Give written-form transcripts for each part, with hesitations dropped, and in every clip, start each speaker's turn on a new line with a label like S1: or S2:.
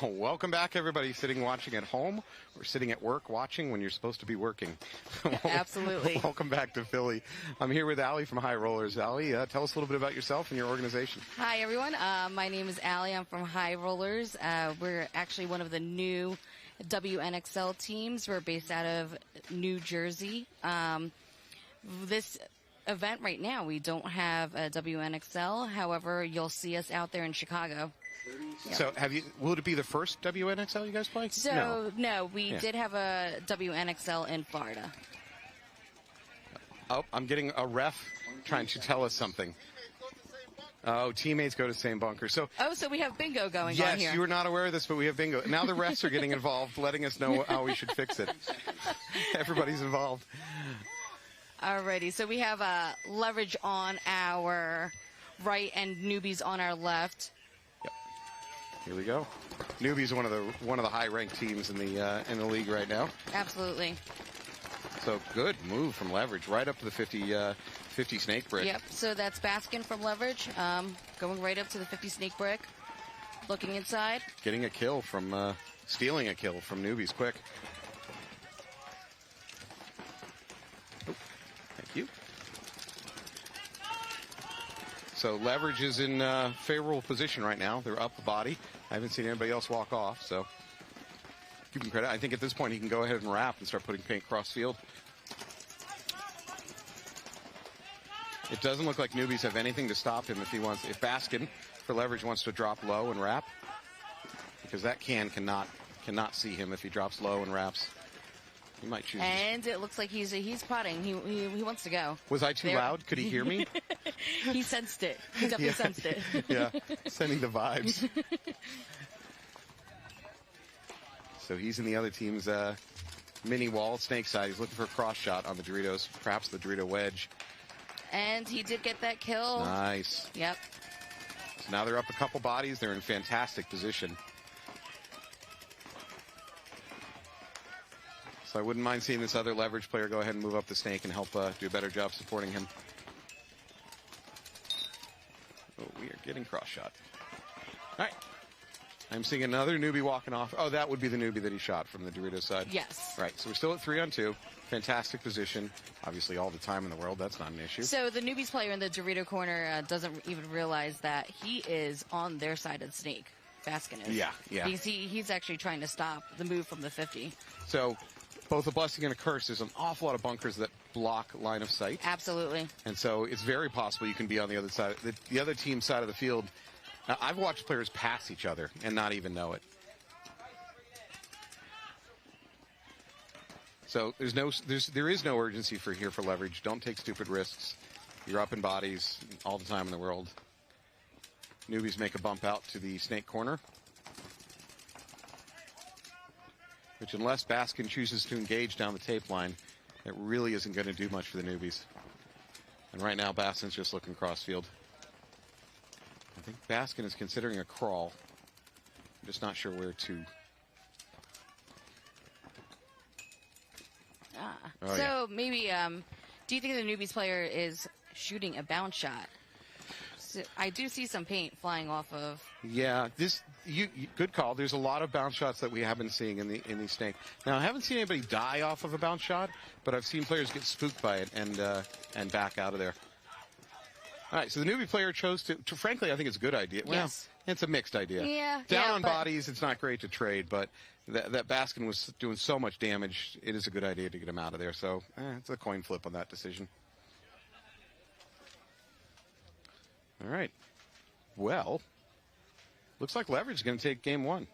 S1: Welcome back, everybody sitting watching at home or sitting at work watching when you're supposed to be working.
S2: Absolutely.
S1: Welcome back to Philly. I'm here with Allie from High Rollers. Allie, tell us a little bit about yourself and your organization.
S2: Hi, everyone. My name is Allie. I'm from High Rollers. We're actually one of the new WNXL teams. We're based out of New Jersey. This event right now, we don't have a WNXL. However, you'll see us out there in Chicago.
S1: So, will it be the first WNXL you guys play?
S2: So, no, we did have a WNXL in Florida.
S1: Oh, I'm getting a ref trying to tell us something. Oh, teammates go to the same bunker. So
S2: we have bingo going on here.
S1: Yes, you were not aware of this, but we have bingo. Now the refs are getting involved, letting us know how we should fix it. Everybody's involved.
S2: Alrighty, so we have leverage on our right and Noobies on our left.
S1: Here we go. Noobies one of the high-ranked teams in the league right now.
S2: Absolutely.
S1: So good move from leverage right up to the 50 snake brick.
S2: Yep. So that's Baskin from leverage, going right up to the 50 snake brick, looking inside,
S1: getting a kill from stealing a kill from Noobies quick. Oh, thank you. So leverage is in favorable position right now. They're up the body. I haven't seen anybody else walk off, so give him credit. I think at this point he can go ahead and wrap and start putting paint cross field. It doesn't look like Noobies have anything to stop him if Baskin for leverage wants to drop low and wrap, because that cannot see him if he drops low and wraps. He might choose.
S2: And it looks like he's potting. He wants to go.
S1: Was I too loud? Could he hear me?
S2: He sensed it. He definitely sensed it.
S1: Yeah, sending the vibes. So he's in the other team's mini wall, snake side. He's looking for a cross shot on the Doritos, perhaps the Dorito wedge.
S2: And he did get that kill.
S1: Nice.
S2: Yep.
S1: So now they're up a couple bodies. They're in fantastic position. So I wouldn't mind seeing this other leverage player go ahead and move up the snake and help do a better job supporting him. Oh, we are getting cross shot. All right. I'm seeing another newbie walking off. Oh, that would be the newbie that he shot from the Dorito side.
S2: Yes.
S1: Right. So we're still at 3-on-2. Fantastic position. Obviously, all the time in the world. That's not an issue.
S2: So the Noobies player in the Dorito corner doesn't even realize that he is on their side of the snake. Baskin is.
S1: Yeah.
S2: Because he's actually trying to stop the move from the 50.
S1: So both a blessing and a curse. There's an awful lot of bunkers that block line of sight.
S2: Absolutely.
S1: And so it's very possible you can be on the other side, the other team's side of the field. Now, I've watched players pass each other and not even know it. So there is no urgency for leverage. Don't take stupid risks. You're up in bodies all the time in the world. Noobies make a bump out to the snake corner, which unless Baskin chooses to engage down the tape line, it really isn't going to do much for the Noobies. And right now, Baskin's just looking crossfield. I think Baskin is considering a crawl. I'm just not sure where to.
S2: Maybe, do you think the Noobies player is shooting a bounce shot? So I do see some paint flying off of.
S1: Yeah, good call. There's a lot of bounce shots that we have been seeing in the snake. Now, I haven't seen anybody die off of a bounce shot, but I've seen players get spooked by it and back out of there. All right, so the newbie player chose to frankly, I think it's a good idea. Well,
S2: yes.
S1: It's a mixed idea.
S2: Yeah.
S1: Down on bodies, it's not great to trade, but that Baskin was doing so much damage, it is a good idea to get him out of there. So it's a coin flip on that decision. All right. Well, looks like leverage is going to take game one.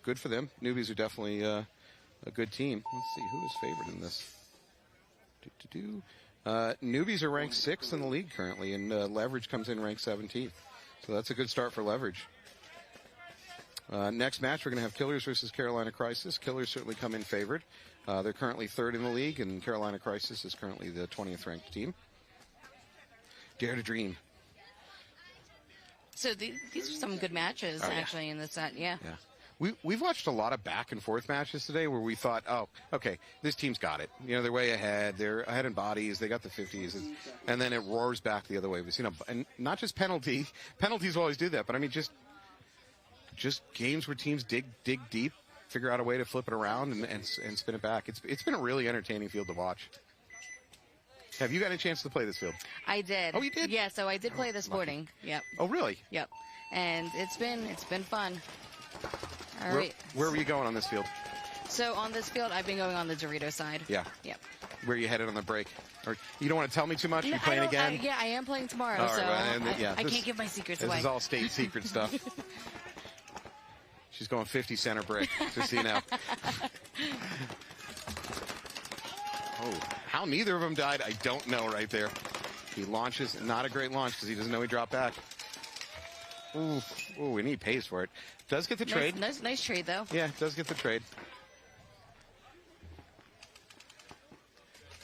S1: Good for them. Newbies are definitely a good team. Let's see who is favored in this. Newbies are ranked 6th in the league currently, and leverage comes in ranked 17th. So that's a good start for leverage. Next match, we're going to have Killers versus Carolina Crisis. Killers certainly come in favored. They're currently 3rd in the league, and Carolina Crisis is currently the 20th ranked team. Dare to dream.
S2: So these are some good matches, actually, in this set. Yeah.
S1: We've watched a lot of back and forth matches today where we thought, oh, okay, this team's got it. You know, they're way ahead. They're ahead in bodies. They got the 50s. And then it roars back the other way. We've seen and not just penalties. Penalties will always do that, but I mean, just just games where teams dig deep, figure out a way to flip it around and spin it back. It's been a really entertaining field to watch. Have you got a chance to play this field?
S2: I did.
S1: Oh, you did?
S2: Yeah, so I did play this morning. Yep.
S1: Oh, really?
S2: Yep. And it's been fun. All right.
S1: Where were you going on this field?
S2: So on this field, I've been going on the Dorito side.
S1: Yeah.
S2: Yep.
S1: Where are you headed on the break? Or you don't want to tell me too much?
S2: No,
S1: You're playing again?
S2: Yeah, I am playing tomorrow,
S1: All right,
S2: so
S1: well,
S2: I can't give my secrets
S1: this
S2: away.
S1: This is all state secret stuff. She's going 50 center brick, just so you know. Oh, how neither of them died, I don't know right there. He launches, not a great launch because he doesn't know he dropped back. Ooh, and he pays for it. Does get the trade.
S2: Nice trade, though.
S1: Yeah, does get the trade.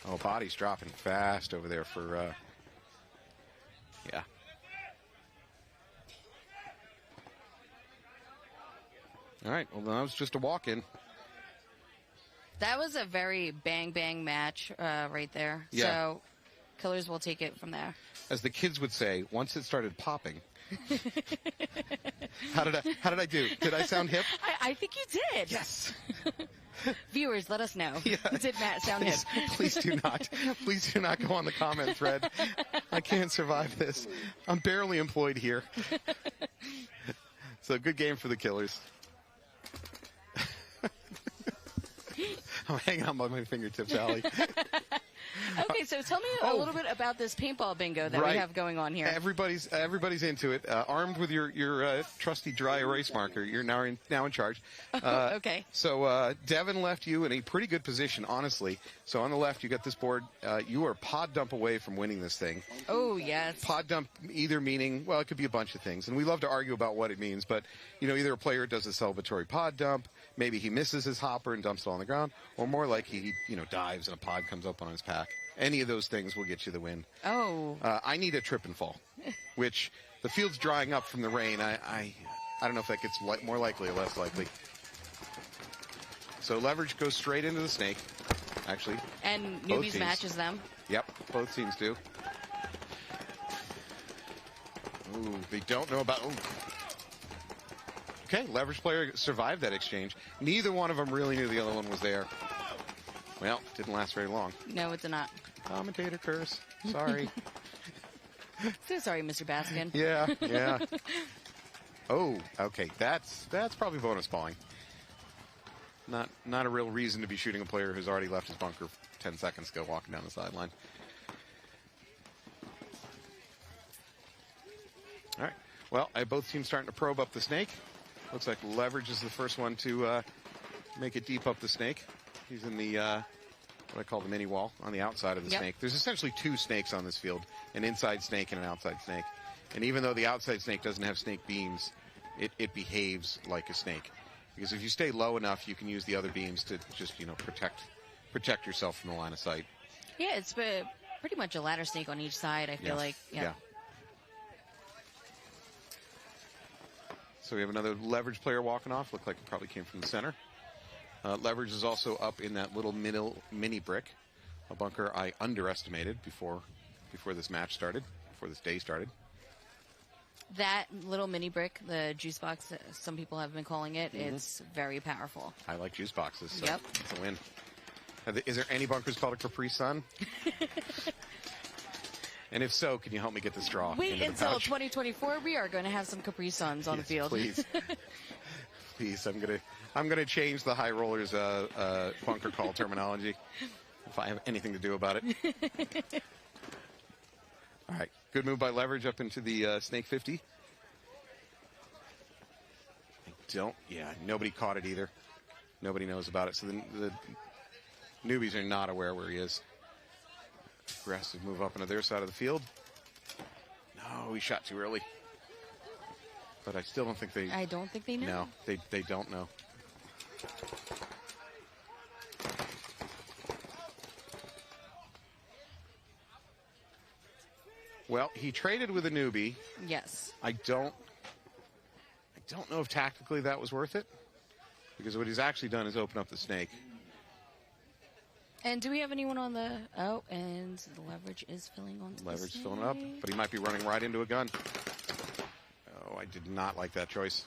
S1: Oh, body's dropping fast over there for, yeah. All right, well, that was just a walk-in.
S2: That was a very bang match right there.
S1: Yeah.
S2: So Killers will take it from there.
S1: As the kids would say, once it started popping. How did I do? Did I sound hip?
S2: I think you did.
S1: Yes.
S2: Viewers, let us know.
S1: Yeah.
S2: Did Matt sound hip?
S1: Please do not. Please do not go on the comment thread. I can't survive this. I'm barely employed here. So good game for the Killers. I'm hanging on by my fingertips, Allie.
S2: Okay, so tell me a little bit about this paintball bingo that we have going on here.
S1: Everybody's into it. Armed with your trusty dry erase marker, you're now in charge.
S2: Okay.
S1: So Devin left you in a pretty good position, honestly. So on the left, you got this board. You are pod dump away from winning this thing.
S2: Oh, yes.
S1: Pod dump either meaning, well, it could be a bunch of things, and we love to argue about what it means. But either a player does a celebratory pod dump, maybe he misses his hopper and dumps it on the ground, or more like he dives and a pod comes up on his pack. Any of those things will get you the win.
S2: Oh.
S1: I need a trip and fall, which the field's drying up from the rain. I don't know if that gets more likely or less likely. So leverage goes straight into the snake, actually.
S2: And Noobies matches them.
S1: Yep, both teams do. Ooh, they don't know about... Ooh. Okay, leverage player survived that exchange. Neither one of them really knew the other one was there. Well, didn't last very long.
S2: No, it did not.
S1: Commentator curse. Sorry.
S2: So sorry, Mr. Baskin.
S1: Yeah. Oh, okay. That's probably bonus balling. Not a real reason to be shooting a player who's already left his bunker 10 seconds ago walking down the sideline. All right. Well, both teams starting to probe up the snake. Looks like leverage is the first one to make it deep up the snake. He's in the, what I call the mini wall on the outside of the snake. There's essentially two snakes on this field, an inside snake and an outside snake. And even though the outside snake doesn't have snake beams, it behaves like a snake. Because if you stay low enough, you can use the other beams to just, protect yourself from the line of sight.
S2: Yeah, it's pretty much a ladder snake on each side, I feel like. Yeah.
S1: So we have another leverage player walking off. Looked like it probably came from the center. Leverage is also up in that little mini brick, a bunker I underestimated before this match started, before this day started.
S2: That little mini brick, the juice box, some people have been calling it, it's very powerful.
S1: I like juice boxes, so
S2: Yep.
S1: it's a win. Is there any bunkers called a Capri Sun? And if so, can you help me get the straw?
S2: Wait until 2024. We are going to have some Capri Suns on the field.
S1: Please. Please, I'm gonna change the high rollers bunker call terminology if I have anything to do about it. All right, good move by leverage up into the snake 50. Nobody caught it either. Nobody knows about it, so the newbies are not aware where he is. Aggressive move up into their side of the field. No, he shot too early. But I still don't think they...
S2: I don't think they know.
S1: No, they don't know. Well, he traded with a newbie.
S2: Yes.
S1: I don't know if tactically that was worth it. Because what he's actually done is open up the snake.
S2: And do we have anyone on the... Oh, and the leverage is filling onto the
S1: Leverage
S2: snake.
S1: filling up, but he might be running right into a gun. Oh, I did not like that choice.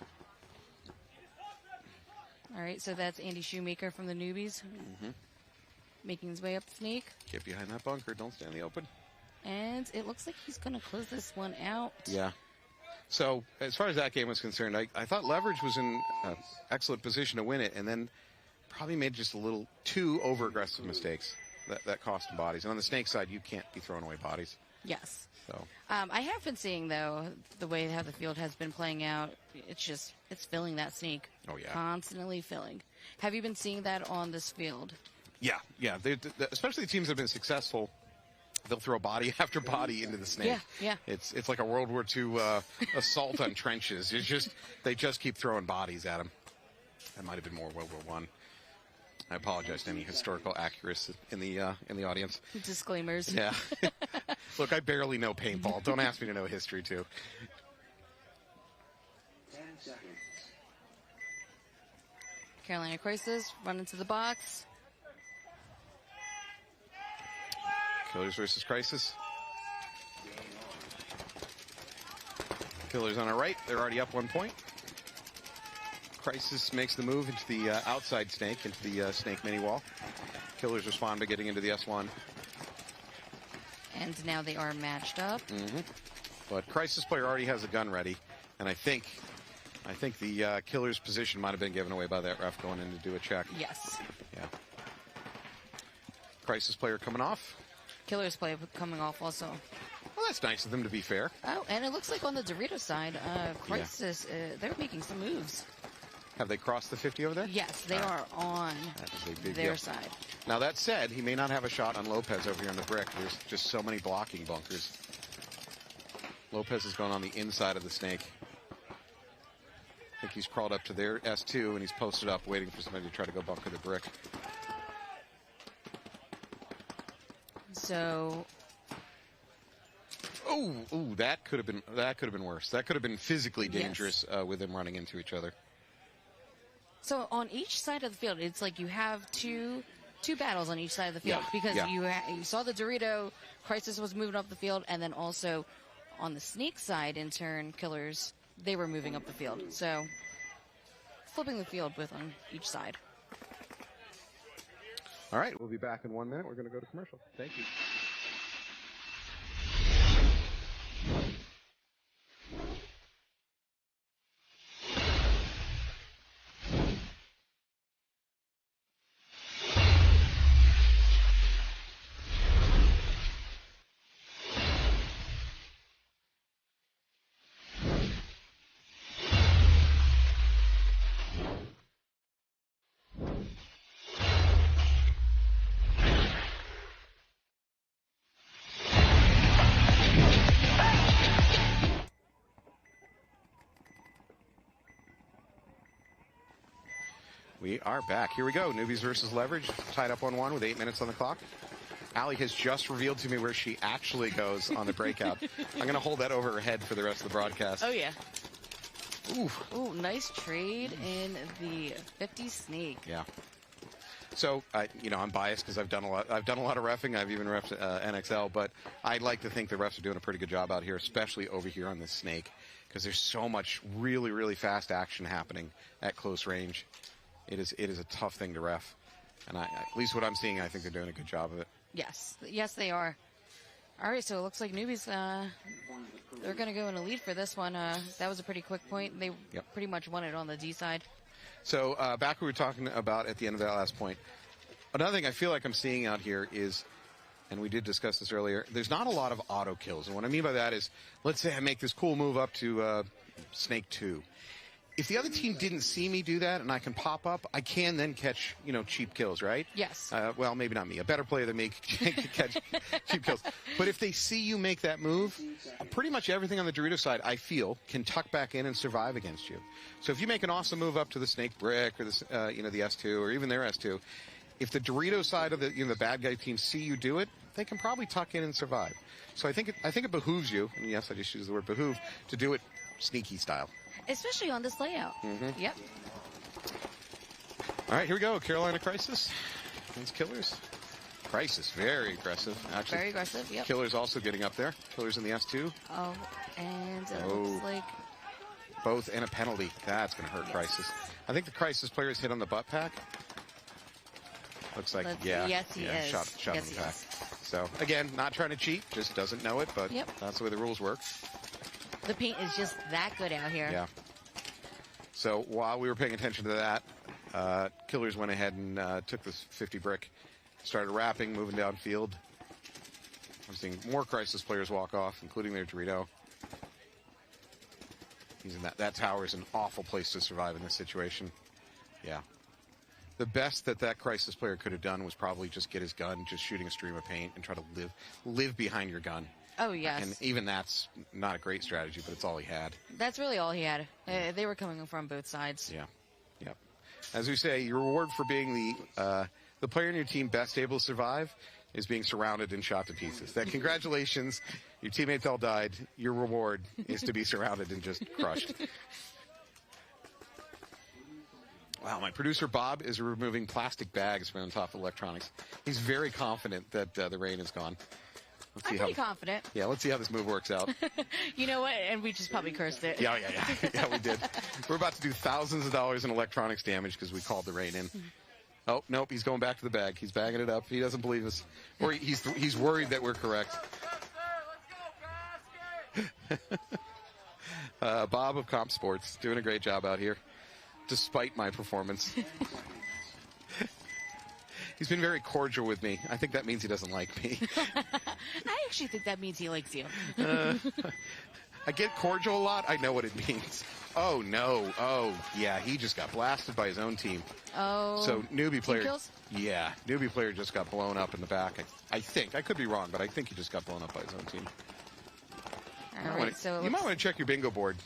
S2: All right, so that's Andy Shoemaker from the Noobies. Making his way up the snake.
S1: Get behind that bunker. Don't stand in the open.
S2: And it looks like he's going to close this one out.
S1: Yeah. So, as far as that game was concerned, I thought Leverage was in an excellent position to win it, and then probably made just a little too over-aggressive mistakes that cost him bodies. And on the snake side, you can't be throwing away bodies.
S2: Yes.
S1: So
S2: I have been seeing, though, the way how the field has been playing out, it's filling that snake.
S1: Oh, yeah.
S2: Constantly filling. Have you been seeing that on this field?
S1: Yeah. Especially the teams that have been successful, they'll throw body after body into the snake.
S2: Yeah.
S1: It's like a World War II assault on trenches. They just keep throwing bodies at them. That might have been more World War I. I apologize to any historical accuracy in the audience.
S2: Disclaimers.
S1: Yeah. Look, I barely know paintball. Don't ask me to know history, too.
S3: 10 seconds.
S2: Carolina Crisis, run into the box.
S1: Killers versus Crisis. Killers on our right. They're already up 1 point. Crisis makes the move into the outside snake, into the snake mini wall. Killers respond by getting into the S1.
S2: And now they are matched up.
S1: But Crisis player already has a gun ready, and I think the Killers position might have been given away by that ref going in to do a check.
S2: Yes.
S1: Yeah. Crisis player coming off.
S2: Killers play coming off also.
S1: Well, that's nice of them to be fair.
S2: Oh, and it looks like on the Dorito side, Crisis, they're making some moves.
S1: Have they crossed the 50 over there?
S2: Yes, they are on
S1: That is a big
S2: their
S1: deal.
S2: side.
S1: Now, that said, he may not have a shot on Lopez over here on the brick. There's just so many blocking bunkers. Lopez is going on the inside of the snake. I think he's crawled up to their S2, and he's posted up waiting for somebody to try to go bunker the brick.
S2: So,
S1: Oh, that could have been worse. That could have been physically dangerous with them running into each other.
S2: so on each side of the field, it's like you have two battles on each side of the field
S1: Yeah,
S2: because
S1: yeah.
S2: you saw the Dorito, Crisis was moving up the field, and then also on the snake side, in turn, Killers, they were moving up the field. So, flipping the field with on each side.
S1: All right, we'll be back in 1 minute. We're going to go to commercial. Thank you. We are back. Here we go. Noobies versus Leverage. Tied up 1-1 with 8 minutes on the clock. Allie has just revealed to me where she actually goes on the breakout. I'm going to hold that over her head for the rest of the broadcast.
S2: Oh, yeah.
S1: Ooh.
S2: Ooh, nice trade in the 50 snake.
S1: Yeah. So, I'm biased because I've done a lot of reffing. I've even reffed NXL, but I'd like to think the refs are doing a pretty good job out here, especially over here on this snake, because there's so much really, really fast action happening at close range. It is a tough thing to ref, and at least what I'm seeing, I think they're doing a good job of it.
S2: Yes, they are. All right, so it looks like Noobies, they're going to go in a lead for this one. That was a pretty quick point. They pretty much won it on the D side.
S1: So back we were talking about at the end of that last point, another thing I feel like I'm seeing out here is, and we did discuss this earlier, there's not a lot of auto kills. And what I mean by that is, let's say I make this cool move up to Snake 2. If the other team didn't see me do that and I can pop up, I can then catch, cheap kills, right?
S2: Yes.
S1: Well, maybe not me. A better player than me can catch cheap kills. But if they see you make that move, pretty much everything on the Dorito side, I feel, can tuck back in and survive against you. So if you make an awesome move up to the Snake Brick or the S2 or even their S2, if the Dorito side of the bad guy team see you do it, they can probably tuck in and survive. So I think it behooves you, and yes, I just use the word behoove, to do it sneaky style.
S2: Especially on this layout.
S1: Mm-hmm.
S2: Yep.
S1: All right, here we go. Carolina Crisis against Killers. Crisis, very aggressive, actually.
S2: Very aggressive, yep.
S1: Killers also getting up there. Killers in the S2.
S2: Oh, and it looks like
S1: both and a penalty. That's going to hurt Crisis. I think the Crisis player is hit on the butt pack. Looks like,
S2: yes, he is.
S1: Shot
S2: yes,
S1: on the pack. So, again, not trying to cheat, just doesn't know it, but that's the way the rules work.
S2: The paint is just that good out here.
S1: Yeah. So, while we were paying attention to that, Killers went ahead and took this 50 brick, started wrapping, moving downfield. I'm seeing more Crisis players walk off, including their Dorito. He's in that tower is an awful place to survive in this situation. Yeah. The best that Crisis player could have done was probably just get his gun, just shooting a stream of paint, and try to live behind your gun.
S2: Oh, yes.
S1: And even that's not a great strategy, but it's all he had.
S2: That's really all he had. They were coming from both sides.
S1: Yeah. Yep. As we say, your reward for being the player in your team best able to survive is being surrounded and shot to pieces. That congratulations, your teammates all died. Your reward is to be surrounded and just crushed. Wow, my producer Bob is removing plastic bags from on top of electronics. He's very confident that the rain is gone.
S2: I'm pretty confident.
S1: Yeah, let's see how this move works out.
S2: You know what? And we just probably cursed it.
S1: Yeah, we did. We're about to do thousands of dollars in electronics damage because we called the rain in. Oh, nope, he's going back to the bag. He's bagging it up. He doesn't believe us. Or he's worried that we're correct. Bob of Comp Sports, doing a great job out here, despite my performance. He's been very cordial with me. I think that means he doesn't like me.
S2: I actually think that means he likes you.
S1: I get cordial a lot. I know what it means. Oh, no. Oh, yeah, he just got blasted by his own team.
S2: Oh.
S1: So, newbie player.
S2: Kills?
S1: Yeah, newbie player just got blown up in the back. I think. I could be wrong, but I think he just got blown up by his own team.
S2: All right, so
S1: you might want to check your bingo board.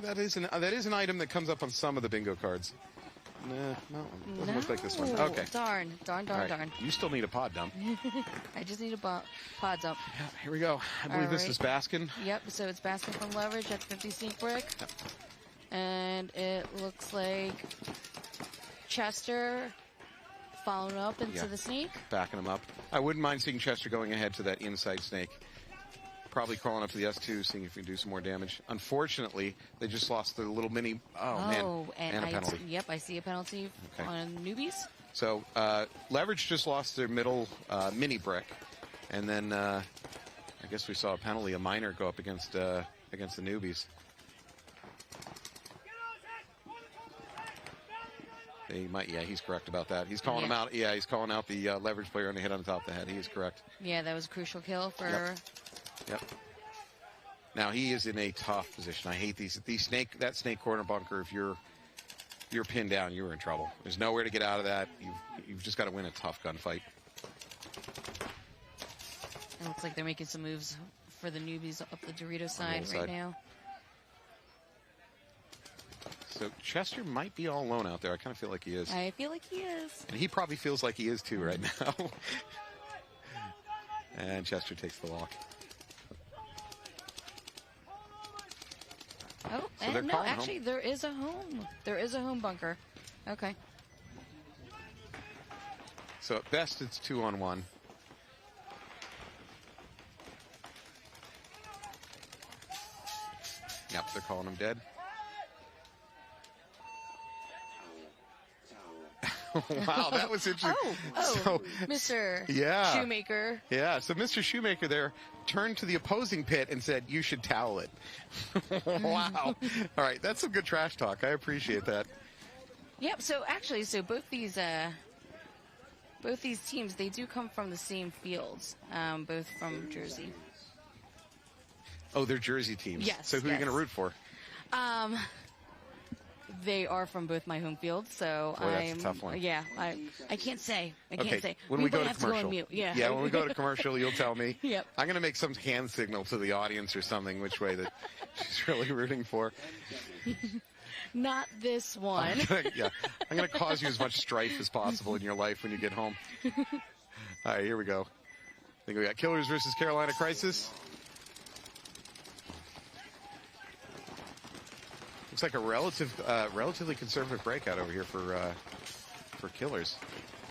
S1: That is an item that comes up on some of the bingo cards. No, doesn't look like this one. Okay.
S2: Darn.
S1: You still need a pod dump.
S2: I just need a pod dump.
S1: Yeah, here we go. I believe this is Baskin.
S2: Yep, so it's Baskin from Leverage at 50 sneak brick. Yep. And it looks like Chester following up into the sneak.
S1: Backing him up. I wouldn't mind seeing Chester going ahead to that inside snake. Probably crawling up to the S2, seeing if we can do some more damage. Unfortunately, they just lost the little mini. Oh man! And a penalty.
S2: Yep, I see a penalty on Noobies.
S1: So Leverage just lost their middle mini brick, and then I guess we saw a penalty, a minor, go up against the Noobies. They might. Yeah, he's correct about that. He's calling him out. Yeah, he's calling out the Leverage player on the hit on the top of the head. He is correct.
S2: Yeah, that was a crucial kill for.
S1: Yep. Now he is in a tough position. I hate these snake corner bunker. If you're pinned down, you're in trouble. There's nowhere to get out of that. You've just got to win a tough gunfight.
S2: It looks like they're making some moves for the Newbies up the Dorito side right now.
S1: So Chester might be all alone out there. I kind of feel like he is.
S2: I feel like he is.
S1: And he probably feels like he is too right now. And Chester takes the walk.
S2: Oh, so and no, actually, home. There is a home. There is a home bunker. Okay.
S1: So at best, it's 2-on-1. Yep, they're calling him dead. Wow, that was interesting.
S2: So, Mr. Shoemaker.
S1: Yeah, so Mr. Shoemaker there turned to the opposing pit and said, "You should towel it." Wow. All right, that's some good trash talk. I appreciate that.
S2: Yep, so actually, both these teams, they do come from the same fields, both from Jersey.
S1: Oh, they're Jersey teams.
S2: Yes.
S1: So who are you going to root for?
S2: They are from both my home fields, so
S1: that's a tough one.
S2: Yeah, I can't say. I can't say.
S1: When we go to commercial,
S2: go on mute.
S1: Yeah, when we go to commercial, you'll tell me.
S2: Yep.
S1: I'm going to make some hand signal to the audience or something, which way that she's really rooting for.
S2: Not this one.
S1: I'm going to cause you as much strife as possible in your life when you get home. All right, here we go. I think we got Killers versus Carolina Crisis. Looks like a relatively conservative breakout over here for Killers.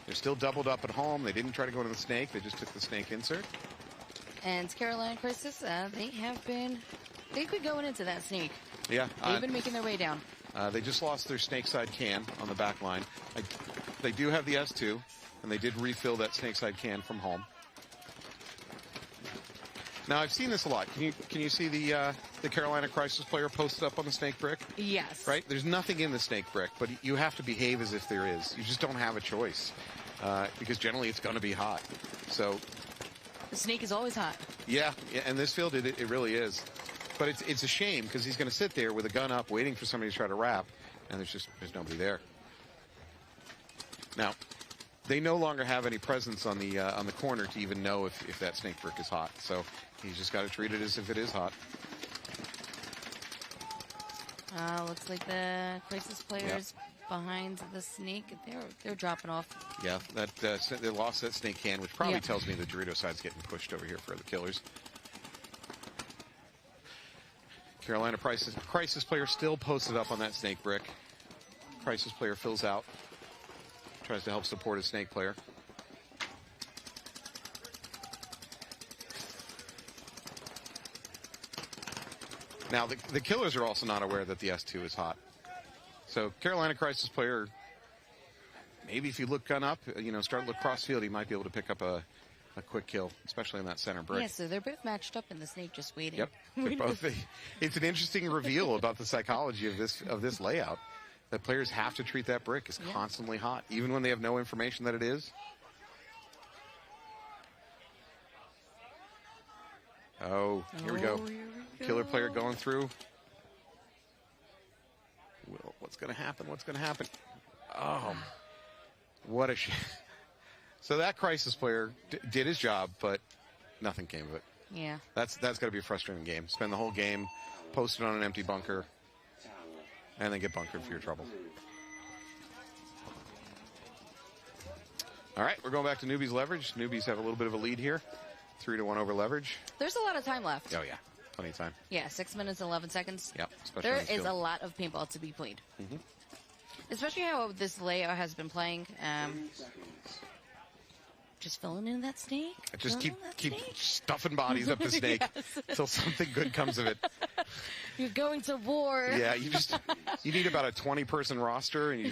S1: They're still doubled up at home. They didn't try to go to the snake. They just took the snake insert.
S2: And Carolina Crisis, they have been They've been going into that snake.
S1: Yeah.
S2: They've been making their way down.
S1: They just lost their snakeside can on the back line. They do have the S2, and they did refill that snakeside can from home. Now, I've seen this a lot. Can you see the Carolina Crisis player posted up on the snake brick?
S2: Yes.
S1: Right? There's nothing in the snake brick, but you have to behave as if there is. You just don't have a choice because generally it's going to be hot. So
S2: the snake is always hot.
S1: Yeah, and this field, it really is. But it's a shame because he's going to sit there with a gun up waiting for somebody to try to wrap, and there's nobody there. Now, they no longer have any presence on the corner to even know if that snake brick is hot. So he's just got to treat it as if it is hot.
S2: Looks like the Crisis players behind the snake, they're dropping off.
S1: Yeah, they lost that snake can, which probably tells me the Dorito side's getting pushed over here for the Killers. Carolina Crisis player still posted up on that snake brick. Crisis player fills out. Tries to help support his snake player. Now, the Killers are also not aware that the S2 is hot. So, Carolina Crisis player, maybe if you look gun up, start to look cross field, he might be able to pick up a quick kill, especially in that center brick.
S2: Yeah, so they're both matched up in the snake, just waiting.
S1: Yep, they're both. It's an interesting reveal about the psychology of this layout. That players have to treat that brick as constantly hot, even when they have no information that it is. Oh, here we go. Killer player going through. Well, what's going to happen? What's going to happen? Oh, what a shame. So that Crisis player did his job, but nothing came of it.
S2: Yeah.
S1: That's got to be a frustrating game. Spend the whole game posted on an empty bunker, and then get bunkered for your trouble. All right, we're going back to Noobies leverage. Noobies have a little bit of a lead here. 3-1 over leverage.
S2: There's a lot of time left.
S1: Oh, yeah. Plenty of time.
S2: Yeah, 6 minutes, 11 seconds.
S1: Yep. Especially
S2: there is a lot of paintball to be played.
S1: Mm-hmm.
S2: Especially how this layout has been playing. Just filling in that snake.
S1: Just keep stuffing bodies up the snake until something good comes of it.
S2: You're going to war.
S1: Yeah, you need about a 20-person roster, and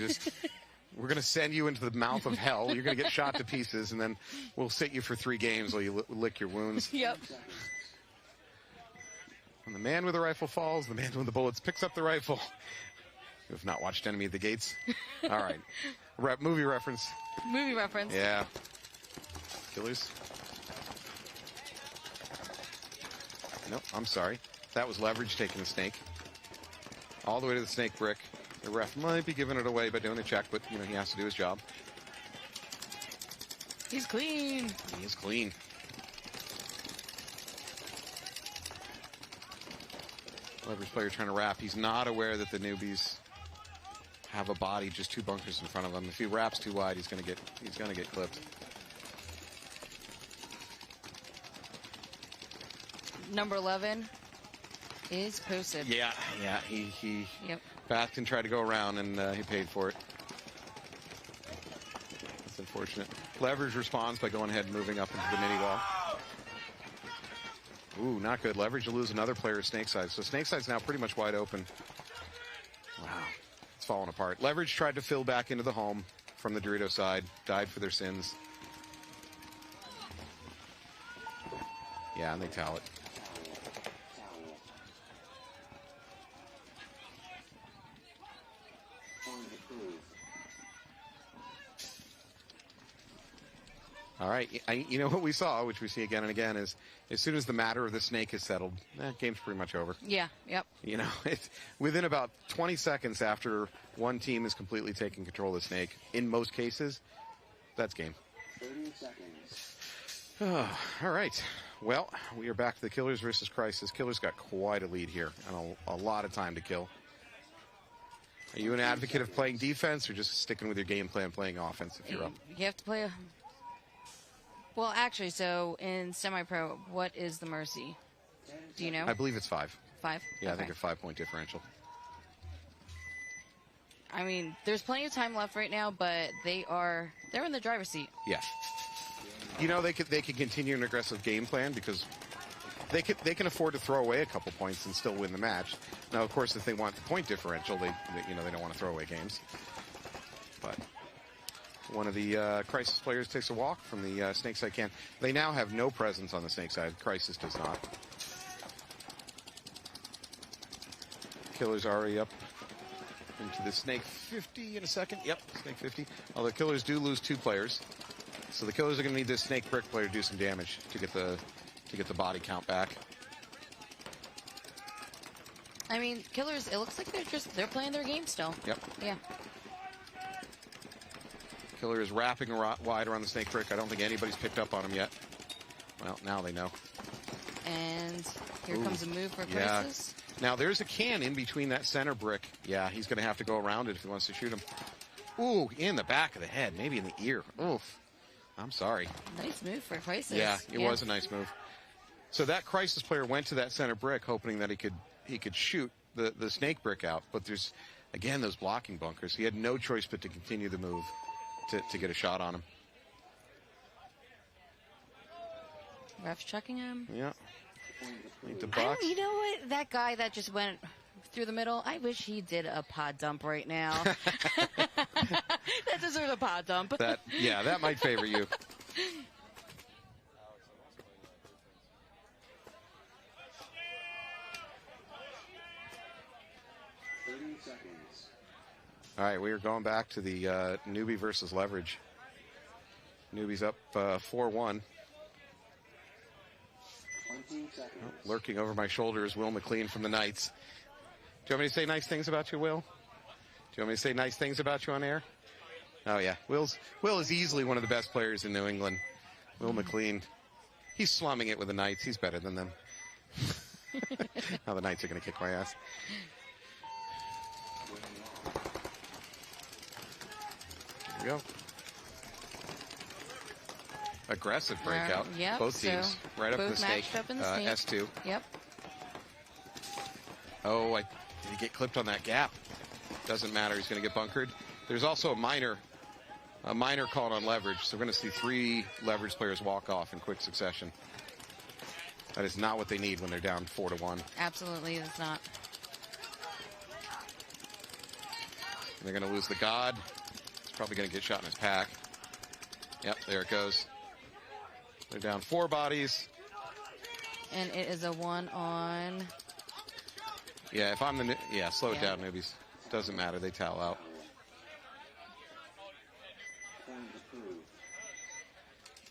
S1: we're going to send you into the mouth of hell. You're going to get shot to pieces, and then we'll sit you for 3 games while you lick your wounds.
S2: Yep.
S1: When the man with the rifle falls, the man with the bullets picks up the rifle. You have not watched Enemy at the Gates? All right. Movie reference.
S2: Movie reference.
S1: Yeah. Killers. Nope, I'm sorry. That was leverage taking the snake. All the way to the snake brick. The ref might be giving it away by doing a check, but, he has to do his job.
S2: He's clean.
S1: He is clean. Leverage player trying to wrap. He's not aware that the Noobies have a body just 2 bunkers in front of him. If he wraps too wide, he's going to get clipped.
S2: Number 11 is posted.
S1: Yeah. He
S2: Yep.
S1: Baskin tried to go around, and he paid for it. That's unfortunate. Leverage responds by going ahead and moving up into the mini wall. Ooh, not good. Leverage to lose another player Snakeside. So Snakeside's now pretty much wide open. Wow. It's falling apart. Leverage tried to fill back into the home from the Dorito side. Died for their sins. Yeah, and they towel it. All right, you know what we saw, which we see again and again, is as soon as the matter of the snake is settled, game's pretty much over.
S2: Yeah, yep.
S1: It's within about 20 seconds after one team is completely taking control of the snake, in most cases, that's game.
S3: 30 seconds.
S1: All right, well, we are back to the Killers versus Crisis. Killers got quite a lead here and a lot of time to kill. Are you an advocate of playing defense or just sticking with your game plan, playing offense if you're up?
S2: You have to play Well, actually, so in semi-pro, what is the mercy? Do you know?
S1: I believe it's 5.
S2: 5?
S1: Yeah,
S2: okay.
S1: I think a 5-point differential.
S2: I mean, there's plenty of time left right now, but they're in the driver's seat.
S1: Yeah. They could continue an aggressive game plan because they can afford to throw away a couple points and still win the match. Now, of course, if they want the point differential, they don't want to throw away games. But one of the Crisis players takes a walk from the snake side can. They now have no presence on the snake side. Crisis does not. Killer's already up into the snake 50 in a second. Yep, snake 50. Although Killers do lose 2 players. So the Killers are going to need this snake brick player to do some damage to get the body count back.
S2: I mean, Killers, it looks like they're playing their game still.
S1: Yep.
S2: Yeah.
S1: Killer is wrapping wide around the snake brick. I don't think anybody's picked up on him yet. Well, now they know.
S2: And here comes a move for
S1: yeah.
S2: Crisis.
S1: Now there's a can in between that center brick. Yeah, he's going to have to go around it if he wants to shoot him. Ooh, in the back of the head, maybe in the ear. Oof. I'm sorry.
S2: Nice move for Crisis.
S1: Yeah, it was a nice move. So that Crisis player went to that center brick hoping that he could shoot the snake brick out. But there's, again, those blocking bunkers. He had no choice but to continue the move to get a shot on him.
S2: Ref's checking him.
S1: Yeah. Need the box.
S2: You know what? That guy that just went through the middle, I wish he did a pod dump right now. That deserves a pod dump.
S1: That might favor you.
S3: 30 seconds.
S1: All right, we are going back to the Noobie versus Leverage. Noobie's up 4-1.
S3: 20 seconds.
S1: Lurking over my shoulder is Will McLean from the Knights. Do you want me to say nice things about you, Will? Do you want me to say nice things about you on air? Oh, yeah. Will is easily one of the best players in New England. Will McLean. He's slumming it with the Knights. He's better than them. Now the Knights are going to kick my ass. Here we go. Aggressive breakout.
S2: Yep,
S1: both teams. Right up in the snake.
S2: Up in the snake.
S1: S2.
S2: Yep.
S1: Oh, did he get clipped on that gap? Doesn't matter. He's going to get bunkered. There's also a minor called on Leverage. So we're going to see 3 Leverage players walk off in quick succession. That is not what they need when they're down 4-1.
S2: Absolutely, it's not.
S1: And they're going to lose the God. He's probably going to get shot in his pack. Yep, there it goes. They're down 4 bodies.
S2: And it is a 1 on.
S1: Yeah, if I'm the slow it down, Noobies. Doesn't matter. They towel out.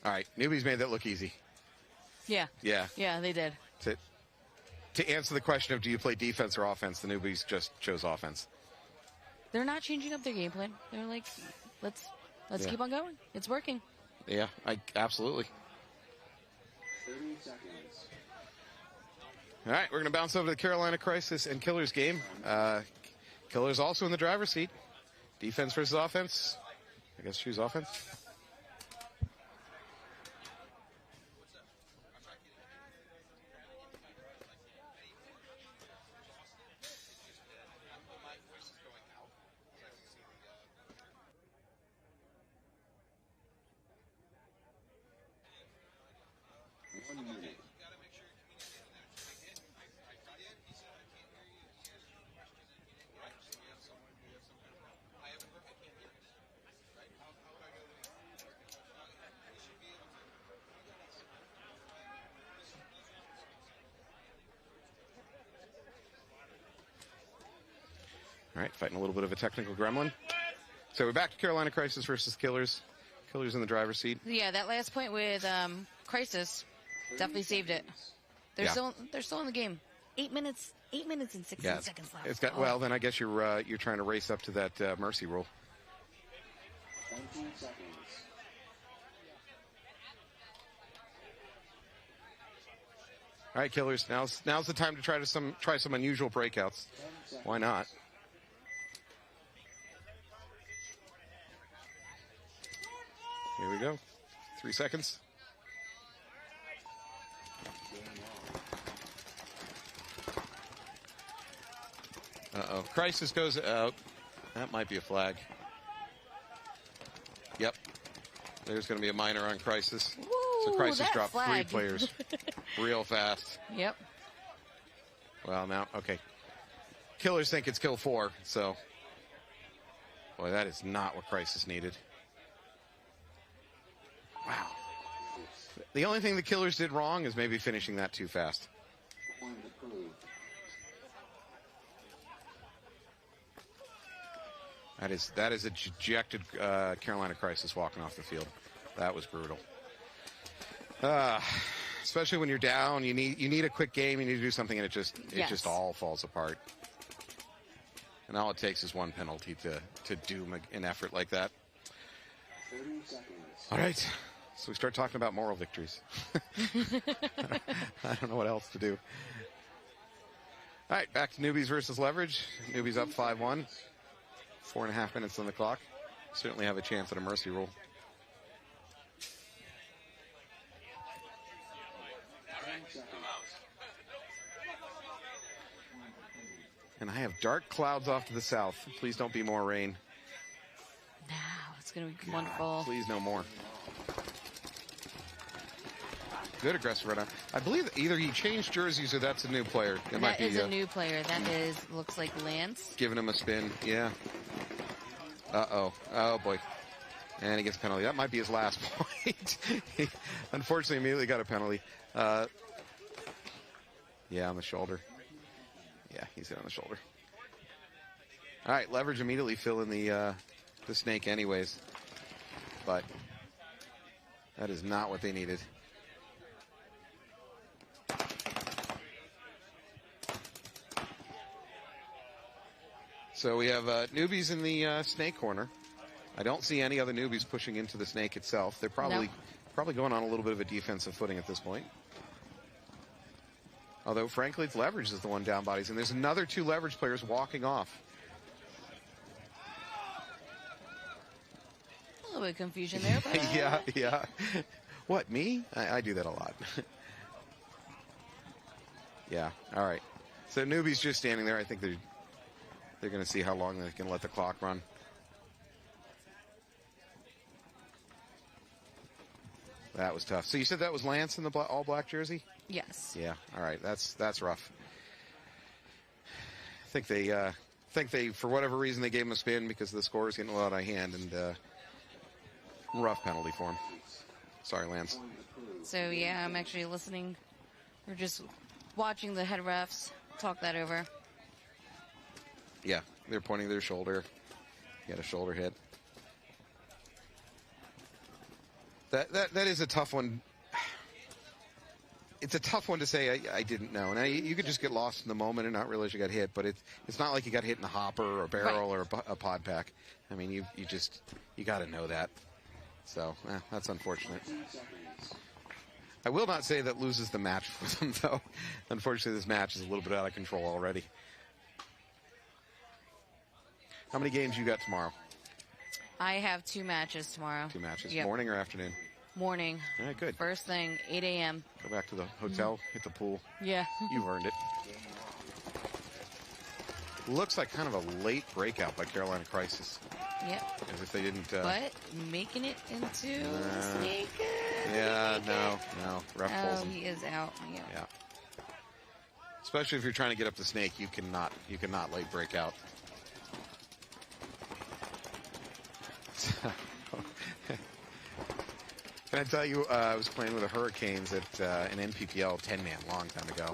S1: All right, Noobies made that look easy.
S2: Yeah.
S1: Yeah.
S2: Yeah, they did.
S1: To answer the question of do you play defense or offense, the Noobies just chose offense.
S2: They're not changing up their game plan. They're like, let's keep on going. It's working.
S1: Yeah, absolutely.
S3: 30 seconds.
S1: All right, we're going to bounce over to the Carolina Crisis and Killers game. Killers also in the driver's seat. Defense versus offense. I guess choose offense. All right, fighting a little bit of a technical gremlin. So we're back to Carolina Crisis versus Killers. Killers in the driver's seat.
S2: Yeah, that last point with Crisis definitely saved it. They're still in the game. 8 minutes and 16 seconds left.
S1: It's got well. Then I guess you're trying to race up to that mercy rule.
S3: 20 seconds.
S1: All right, Killers. Now's the time to try some unusual breakouts. Why not? Here we go. 3 seconds. Uh-oh. Crisis goes out. That might be a flag. Yep. There's going to be a minor on Crisis.
S2: Woo.
S1: So Crisis
S2: that
S1: dropped
S2: flag.
S1: 3 players real fast.
S2: Yep.
S1: Well, now, okay. Killers think it's kill 4, so. Boy, that is not what Crisis needed. Wow. The only thing the Killers did wrong is maybe finishing that too fast.
S3: Point approved.
S1: That is a dejected Carolina Crisis walking off the field. That was brutal. Especially when you're down, you need a quick game. You need to do something, and it just all falls apart. And all it takes is one penalty to doom an effort like that.
S3: 30 seconds.
S1: All right, so we start talking about moral victories. I don't know what else to do. All right, back to Noobies versus Leverage. Noobies up 5-1. 4.5 minutes on the clock. Certainly have a chance at a mercy rule.
S3: 10 seconds.
S1: And I have dark clouds off to the south. Please don't be more rain.
S2: Now it's going to be wonderful.
S1: Please no more. Good aggressive right now. I believe either he changed jerseys or that's a new player. It might
S2: That
S1: be
S2: is a new player. That is, looks like Lance.
S1: giving him a spin. Yeah. Uh-oh. Oh, boy. And he gets a penalty. That might be his last point. He unfortunately immediately got a penalty. Yeah, on the shoulder. Yeah, he's hit on the shoulder. All right, Leverage immediately fill in the snake anyways. But that is not what they needed. So we have Noobies in the snake corner. I don't see any other Noobies pushing into the snake itself. They're probably going on a little bit of a defensive footing at this point. Although, frankly, it's Leverage is the one down bodies. And there's another 2 Leverage players walking off.
S2: A little bit of confusion there. But,
S1: Yeah. What, me? I do that a lot. Yeah, all right. So Noobies just standing there. I think they're going to see how long they can let the clock run. That was tough. So you said that was Lance in the all-black jersey?
S2: yes.
S1: Yeah. All right. That's rough. I think they for whatever reason they gave him a spin because the score is getting a lot out of hand, and rough penalty for him. Sorry, Lance.
S2: So, yeah, I'm actually listening. We're just watching the head refs talk that over.
S1: Yeah, they're pointing their shoulder. He had a shoulder hit. That is a tough one. It's a tough one to say I didn't know. Now, you could just get lost in the moment and not realize you got hit, but it's not like you got hit in a hopper or a barrel or a pod pack. I mean, you got to know that. So, that's unfortunate.
S3: 10 seconds.
S1: I will not say that loses the match for them, though. Unfortunately, this match is a little bit out of control already. How many games you got tomorrow?
S2: I have 2 matches tomorrow.
S1: 2 matches.
S2: Yep.
S1: Morning or afternoon?
S2: Morning.
S1: All right, good.
S2: First thing, 8 a.m.
S1: Go back to the hotel, hit the pool.
S2: Yeah.
S1: You've earned it. Looks like kind of a late breakout by Carolina Crisis.
S2: Yep.
S1: As if they didn't...
S2: But making it into snake.
S1: Yeah, no. Ref pulls
S2: Oh,
S1: him.
S2: he is out. Yep.
S1: Yeah. Especially if you're trying to get up the snake, you cannot late break out. Can I tell you, I was playing with the Hurricanes at an NPPL 10-man long time ago.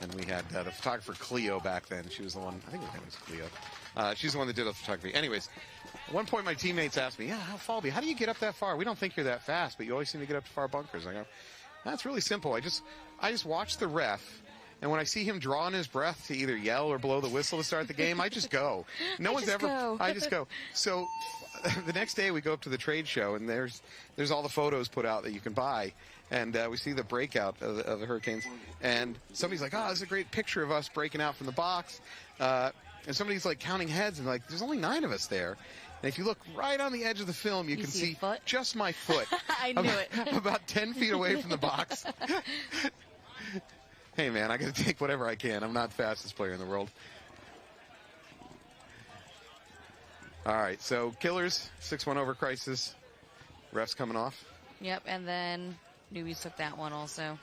S1: And we had the photographer Cleo back then. She was the one, I think her name was Cleo. She's the one that did the photography. Anyways, at one point my teammates asked me, Falby, how do you get up that far? We don't think you're that fast, but you always seem to get up to far bunkers. I go, that's really simple. I just watch the ref. And when I see him drawing his breath to either yell or blow the whistle to start the game, I just go. I just go. So the next day we go up to the trade show, and there's all the photos put out that you can buy. And we see the breakout of the Hurricanes. And somebody's like, this is a great picture of us breaking out from the box. And somebody's like counting heads, and like, there's only 9 of us there. And if you look right on the edge of the film, you can see just my foot.
S2: I knew it.
S1: About 10 feet away from the box. Hey, man, I got to take whatever I can. I'm not the fastest player in the world. All right, so Killers, 6-1 over Crisis. Refs coming off.
S2: Yep, and then Noobies took that one also.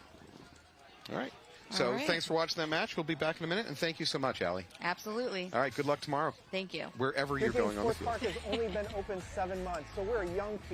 S1: All right. So
S2: All right.
S1: thanks for watching that match. We'll be back in a minute, and thank you so much, Allie.
S2: Absolutely.
S1: All right, good luck tomorrow,
S2: Thank you.
S1: wherever you're
S4: Big Game
S1: going on the
S4: Sports
S1: field.
S4: Park has only been open 7 months, so we're a young